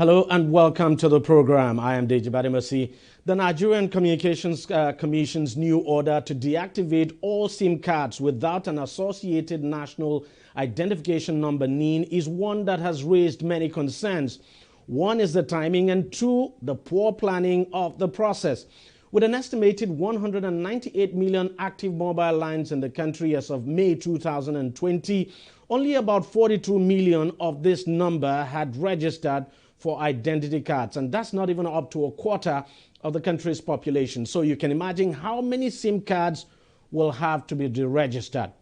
Hello and welcome to the program. I am DEJI360. The Nigerian Communications Commission's new order to deactivate all SIM cards without an associated national identification number NIN is one that has raised many concerns. One is the timing and two, the poor planning of the process. With an estimated 198 million active mobile lines in the country as of May 2020, only about 42 million of this number had registered for identity cards, and that's not even up to a quarter of the country's population. So you can imagine how many SIM cards will have to be deregistered.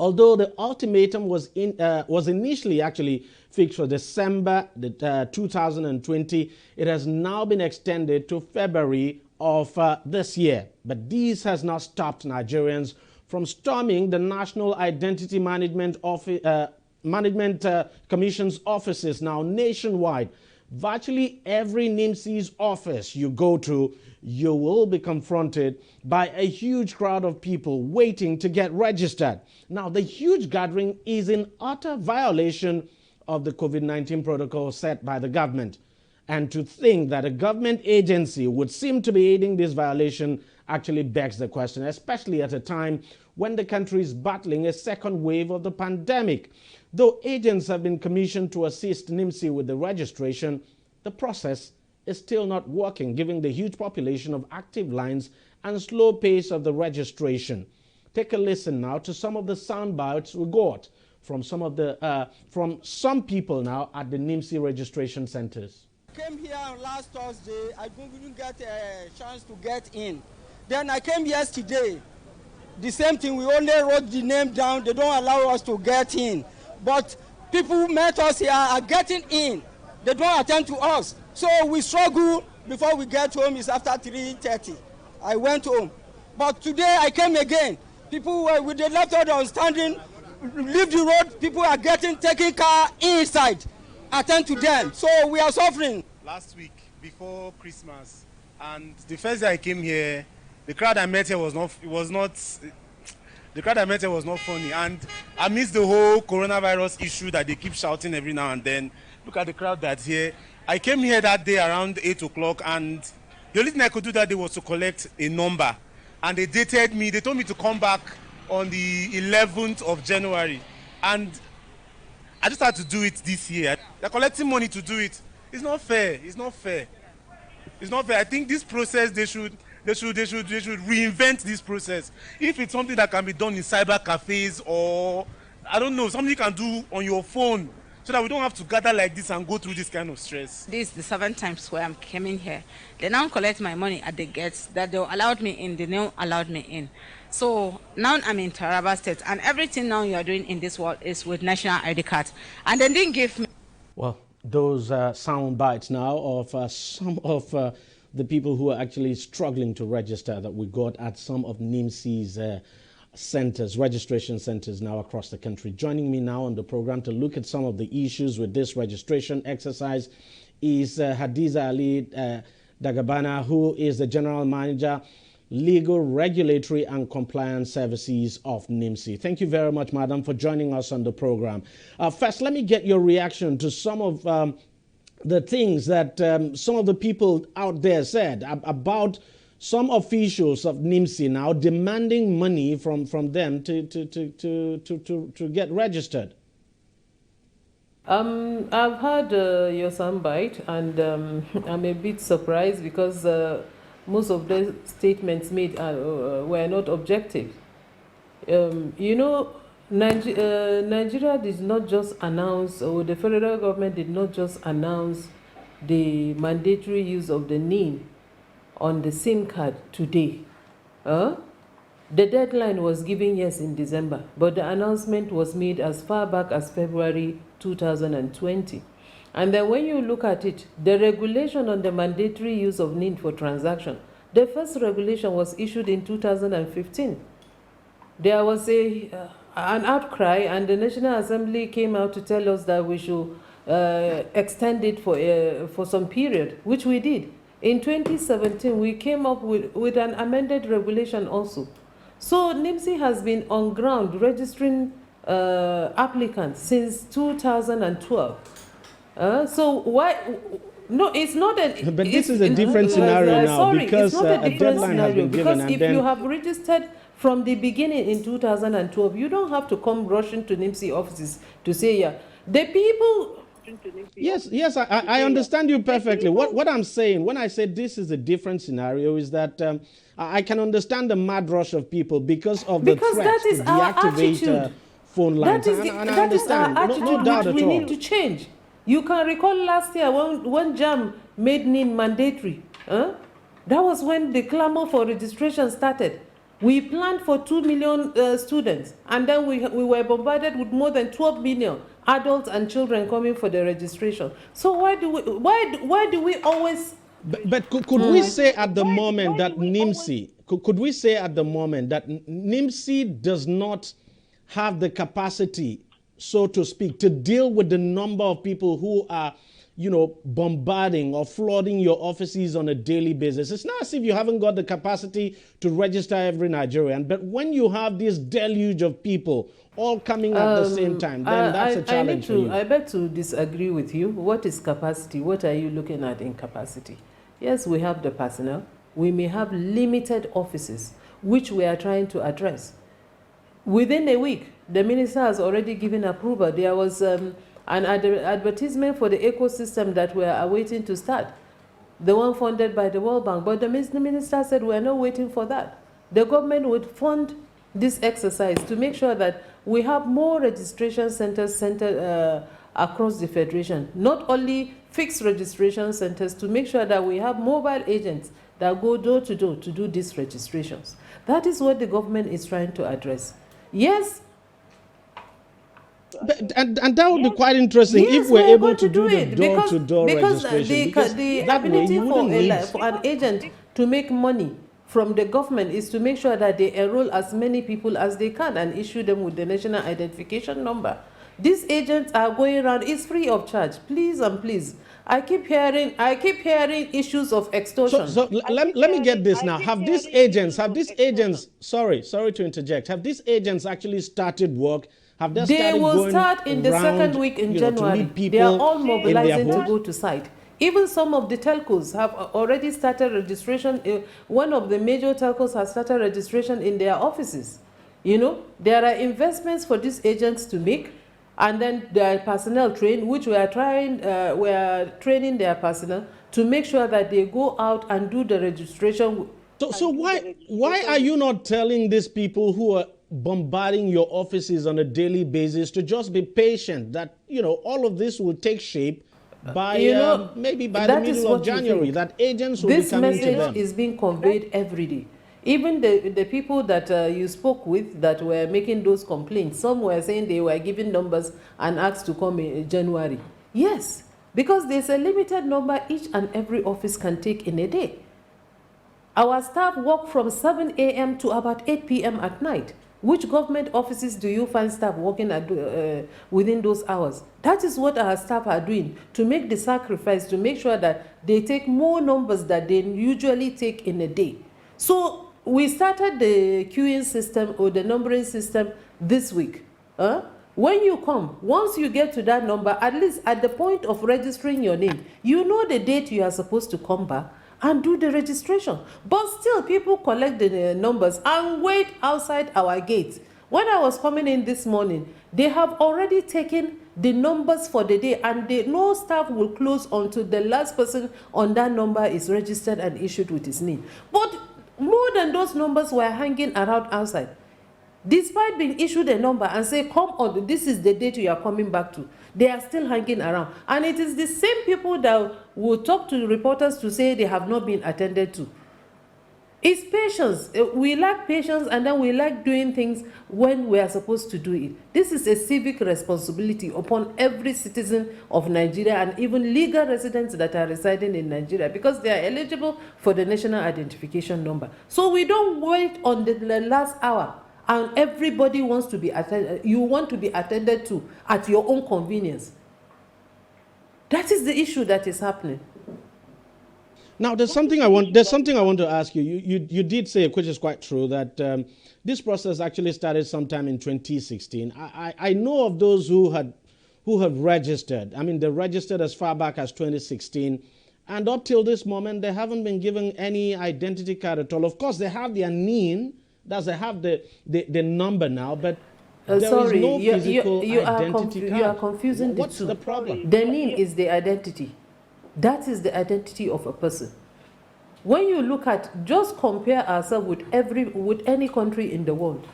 Although the ultimatum was initially actually fixed for December 2020, it has now been extended to February of this year. But this has not stopped Nigerians from storming the National Identity Management Commission's offices now nationwide. Virtually every NIMC's office you go to, you will be confronted by a huge crowd of people waiting to get registered. Now, the huge gathering is in utter violation of the COVID-19 protocol set by the government. And to think that a government agency would seem to be aiding this violation actually begs the question, especially at a time when the country is battling a second wave of the pandemic. Though agents have been commissioned to assist NIMC with the registration, the process is still not working, given the huge population of active lines and slow pace of the registration. Take a listen now to some of the sound bites we got from some people now at the NIMC registration centers. I came here last Thursday. I didn't get a chance to get in. Then I came yesterday. The same thing, we only wrote the name down. They don't allow us to get in. But people who met us here are getting in. They don't attend to us. So we struggle before we get home. It's after 3:30. I went home. But today I came again. People were with the left order standing, leave the road. People are taking car inside. Attend to them. So we are suffering. Last week, before Christmas, and the first day I came here, the crowd I met here was not funny. And amidst the whole coronavirus issue that they keep shouting every now and then, look at the crowd that's here. I came here that day around 8 o'clock, and the only thing I could do that day was to collect a number. And they dated me. They told me to come back on the 11th of January. And I just had to do it this year. They're collecting money to do it. It's not fair. It's not fair. It's not fair. I think this process, they should reinvent this process. If it's something that can be done in cyber cafes, or I don't know, something you can do on your phone, so that we don't have to gather like this and go through this kind of stress. This is the 7th time where I'm coming here. They now collect my money at the gates that they allowed me in. They now allowed me in. So now I'm in Taraba State, and everything now you're doing in this world is with national ID cards. And they didn't give me. Well, those sound bites now of some of the people who are actually struggling to register that we got at some of NIMC's centers, registration centers now across the country. Joining me now on the program to look at some of the issues with this registration exercise is Hadiza Ali Dagabana, who is the General Manager, Legal, Regulatory and Compliance Services of NIMC. Thank you very much, madam, for joining us on the program. First, let me get your reaction to some of the things that some of the people out there said about some officials of NIMC now demanding money from them to get registered. I've heard your soundbite, and I'm a bit surprised because most of the statements made were not objective. You know, Nigeria did not just announce, or the federal government did not just announce the mandatory use of the NIN on the SIM card today. The deadline was given, yes, in December, but the announcement was made as far back as February 2020. And then when you look at it, the regulation on the mandatory use of NIN for transaction, the first regulation was issued in 2015. There was an outcry, and the National Assembly came out to tell us that we should extend it for some period, which we did. In 2017, we came up with an amended regulation also. So NIMC has been on ground registering applicants since 2012. So No, it's not a. But this is a different scenario now, sorry, because it's not a deadline has been given. Because if you have registered from the beginning in 2012, you don't have to come rushing to NIMC offices to say, yeah, the people. Yes, I understand you perfectly. What I'm saying when I say this is a different scenario is that I can understand the mad rush of people because of the threat to deactivate phone lines. And I understand. No doubt at all. We need to change. You can recall last year when JAM made NIN mandatory. That was when the clamor for registration started. We planned for 2 million students, and then we were bombarded with more than 12 million adults and children coming for the registration. So why do we always? But could we say at the moment that NIMC, could we say at the moment that NIMC does not have the capacity, so to speak, to deal with the number of people who are, bombarding or flooding your offices on a daily basis? It's not as if you haven't got the capacity to register every Nigerian, but when you have this deluge of people all coming at the same time, then that's a challenge for you. I beg to disagree with you. What is capacity? What are you looking at in capacity? Yes, we have the personnel. We may have limited offices, which we are trying to address. Within a week, the minister has already given approval. There was an advertisement for the ecosystem that we are awaiting to start, the one funded by the World Bank. But the minister said we are not waiting for that. The government would fund this exercise to make sure that we have more registration centers across the Federation, not only fixed registration centers, to make sure that we have mobile agents that go door to door to do these registrations. That is what the government is trying to address. Yes. But, and that would be quite interesting if we're able to do the door-to-door registration. Because the ability for an agent to make money from the government is to make sure that they enroll as many people as they can and issue them with the national identification number. These agents are going around, it's free of charge. Please and please. I keep hearing issues of extortion. So let me get this now. Have these agents, sorry to interject, have these agents actually started work? Have they will start in the second week in January. They are all mobilizing to go to site. Even some of the telcos have already started registration. One of the major telcos has started registration in their offices. There are investments for these agents to make, and then their personnel train, which we are training their personnel to make sure that they go out and do the registration. So why are you not telling these people who are bombarding your offices on a daily basis to just be patient, that all of this will take shape by maybe by the middle of January, that agents will be coming to them? This message is being conveyed every day. Even the people that you spoke with that were making those complaints, some were saying they were given numbers and asked to come in January. Yes, because there's a limited number each and every office can take in a day. Our staff work from 7 a.m. to about 8 p.m. at night. Which government offices do you find staff working at within those hours? That is what our staff are doing, to make the sacrifice, to make sure that they take more numbers that they usually take in a day. So we started the queuing system or the numbering system this week. When you come, once you get to that number, at least at the point of registering your name, you know the date you are supposed to come back and do the registration. But still, people collect the numbers and wait outside our gate. When I was coming in this morning, they have already taken the numbers for the day, and no staff will close until the last person on that number is registered and issued with his name. But more than those numbers were hanging around outside. Despite being issued a number and say, come on, this is the date you are coming back to, they are still hanging around. And it is the same people that will talk to reporters to say they have not been attended to. It's patience. We lack patience, and then we like doing things when we are supposed to do it. This is a civic responsibility upon every citizen of Nigeria, and even legal residents that are residing in Nigeria, because they are eligible for the national identification number. So we don't wait on the last hour. And everybody wants to be attended. You want to be attended to at your own convenience. That is the issue that is happening. Now, there's something I want to ask you. You did say, which is quite true, that this process actually started sometime in 2016. I know of those who have registered. I mean, they registered as far back as 2016. And up till this moment, they haven't been given any identity card at all. Of course, they have their NIN, that's they have the number now, but there sorry, is no physical identity card. You are confusing What's the two. the problem? The NIN is the identity. That is the identity of a person. When you look at, just compare ourselves with any country in the world.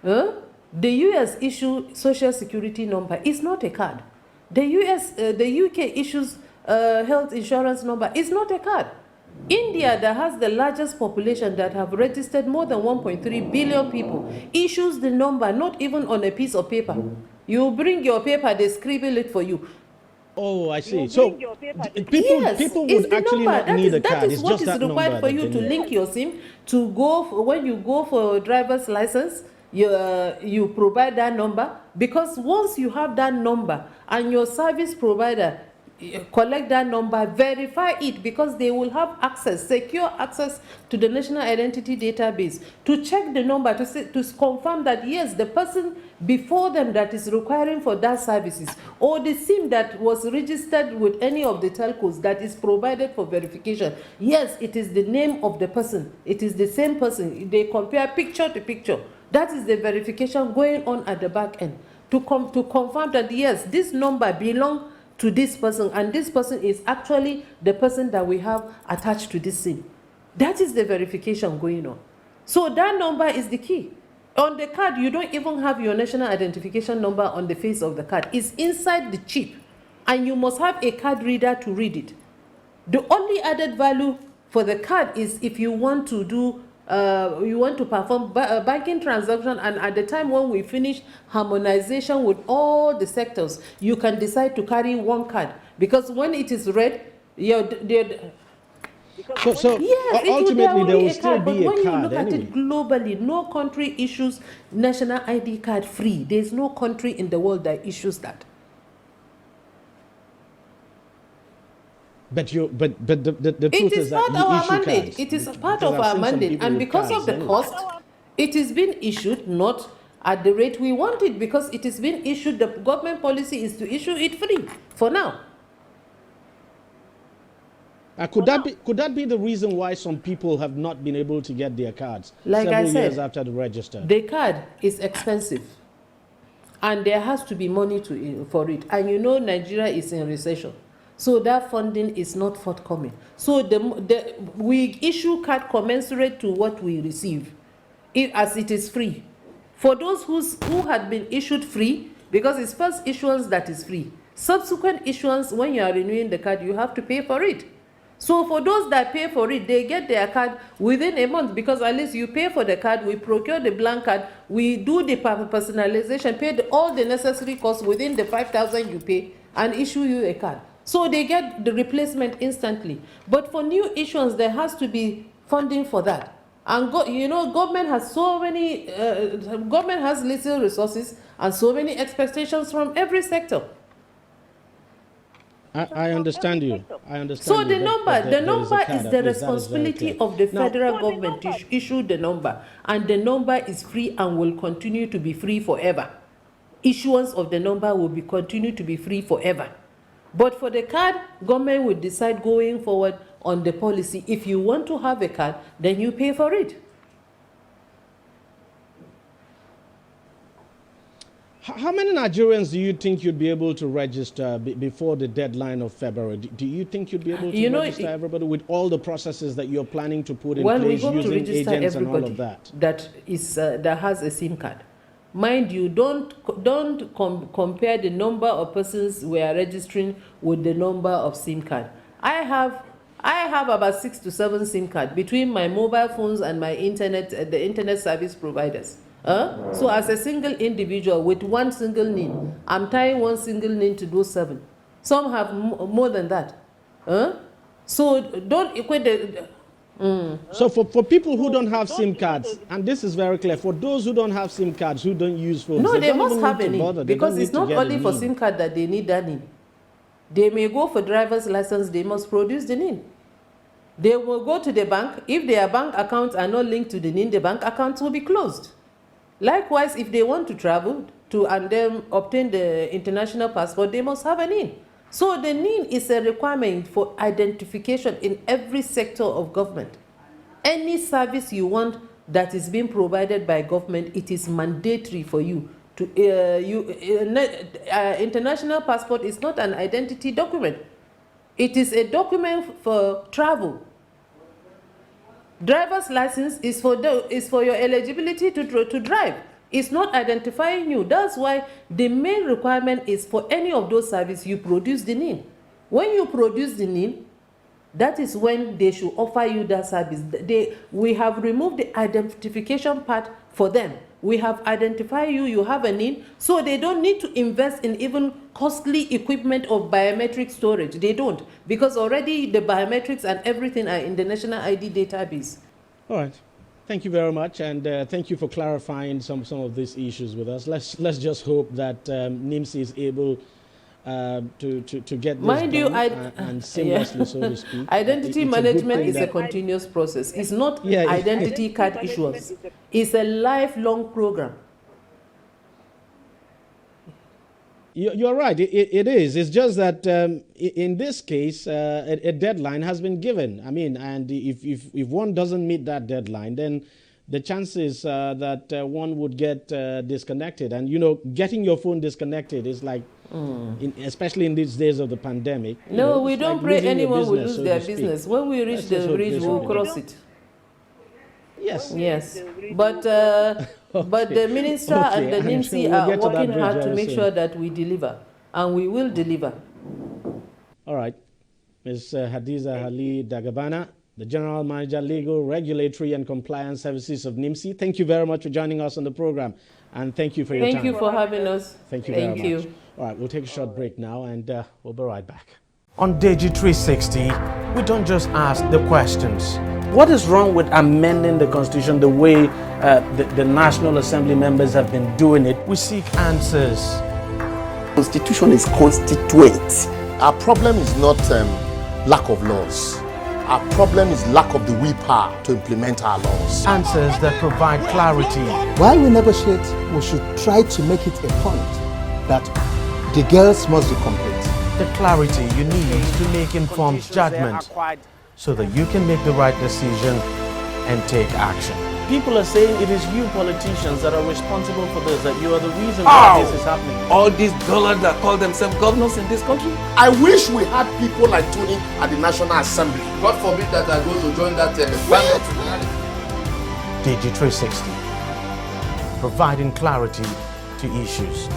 The US issue social security number is not a card. The UK issues health insurance number is not a card. India, that has the largest population, that have registered more than 1.3 billion people, issues the number not even on a piece of paper. You bring your paper, they scribble it for you. Oh, I see. So people would actually not need a card. That is what is required for you to link your SIM, to go when you go for a driver's license. You provide that number, because once you have that number and your service provider collect that number, verify it, because they will have access, secure access to the National Identity Database to check the number, to confirm that yes, the person before them that is requiring for that services, or the SIM that was registered with any of the telcos that is provided for verification, yes, it is the name of the person, it is the same person. They compare picture to picture. That is the verification going on at the back end to confirm that yes, this number belongs to this person, and this person is actually the person that we have attached to this SIM. That is the verification going on. So that number is the key. On the card, you don't even have your national identification number on the face of the card. It's inside the chip, and you must have a card reader to read it. The only added value for the card is if you want to do you want to perform banking transaction, and at the time when we finish harmonization with all the sectors, you can decide to carry one card, because when it is read, so yes, ultimately there will still but be a when card you look at it globally, no country issues national ID card free. There's no country in the world that issues that. But the truth is that part of our mandate. cards. It is part of our mandate, and because of the cost, it is being issued not at the rate we want it, because it is being issued. The government policy is to issue it free for now. Could that be the reason why some people have not been able to get their cards like several I said, years after the register? The card is expensive, and there has to be money for it. And you know Nigeria is in recession, so that funding is not forthcoming. So we issue card commensurate to what we receive, as it is free. For those who had been issued free, because it's first issuance that is free. Subsequent issuance, when you are renewing the card, you have to pay for it. So for those that pay for it, they get their card within a month, because at least you pay for the card, we procure the blank card, we do the personalization, pay all the necessary costs within the 5,000 you pay, and issue you a card. So they get the replacement instantly. But for new issuance, there has to be funding for that. And government has so many, government has little resources and so many expectations from every sector. I understand you. I understand. So you, the number is the responsibility of the federal government to issue the number, and the number is free and will continue to be free forever. Issuance of the number will continue to be free forever. But for the card, government will decide going forward on the policy. If you want to have a card, then you pay for it. How many Nigerians do you think you'd be able to register before the deadline of February? Do you think you'd be able to register everybody with all the processes that you're planning to put in place using agents and all of that? That has a SIM card. Mind you, don't compare the number of persons we are registering with the number of SIM card. I have about 6 to 7 SIM cards between my mobile phones and my internet, the internet service providers. So as a single individual with one single NIN, I'm tying one single NIN to those 7. Some have more than that. So don't equate the... So for people who don't have SIM cards, and this is very clear, for those who don't have SIM cards, who don't use phones, no, they must have a NIN, because it's not only for SIM card that they need that NIN. They may go for driver's license, they must produce the NIN. They will go to the bank. If their bank accounts are not linked to the NIN, the bank accounts will be closed. Likewise, if they want to travel and then obtain the international passport, they must have a NIN. So the NIN is a requirement for identification in every sector of government. Any service you want that is being provided by government, it is mandatory for you to international passport is not an identity document. It is a document for travel. Driver's license is for your eligibility to drive. It's not identifying you. That's why the main requirement is for any of those services you produce the NIN. When you produce the NIN, that is when they should offer you that service. We have removed the identification part for them. We have identified you, you have a NIN, so they don't need to invest in even costly equipment of biometric storage. They don't, because already the biometrics and everything are in the National ID database. All right. Thank you very much, and thank you for clarifying some of these issues with us. Let's just hope that NIMC is able to get this Mind you, and seamlessly, so to speak. Identity management is a continuous process. It's not identity card issuance. It's a lifelong program. You're right. It is. It's just that in this case, a deadline has been given. I mean, and if one doesn't meet that deadline, then the chances that one would get disconnected. And, you know, getting your phone disconnected is like, especially in these days of the pandemic. No, we don't pray anyone will lose their business. When we reach the bridge, we'll cross it. Yes. Yes. But the minister and the NIMC are working hard to make sure that we deliver, and we will deliver. All right. Ms. Hadiza Ali Dagabana, the General Manager, Legal, Regulatory and Compliance Services of NIMC. Thank you very much for joining us on the program, and thank you for your time. Thank you for having us. Thank you very much. All right, we'll take a short break now, and we'll be right back. On DEJI360, we don't just ask the questions. What is wrong with amending the Constitution the way the National Assembly members have been doing it? We seek answers. Constitution is constituent. Our problem is not lack of laws. Our problem is lack of the willpower to implement our laws. Answers that provide clarity. While we negotiate, we should try to make it a point that the girls must be complete. The clarity you need to make informed judgment so that you can make the right decision and take action. People are saying it is you politicians that are responsible for this, that you are the reason why this is happening. All these dollars that call themselves governors in this country. I wish we had people like Tony at the National Assembly. God forbid that I go to join that DEJI360, providing clarity to issues.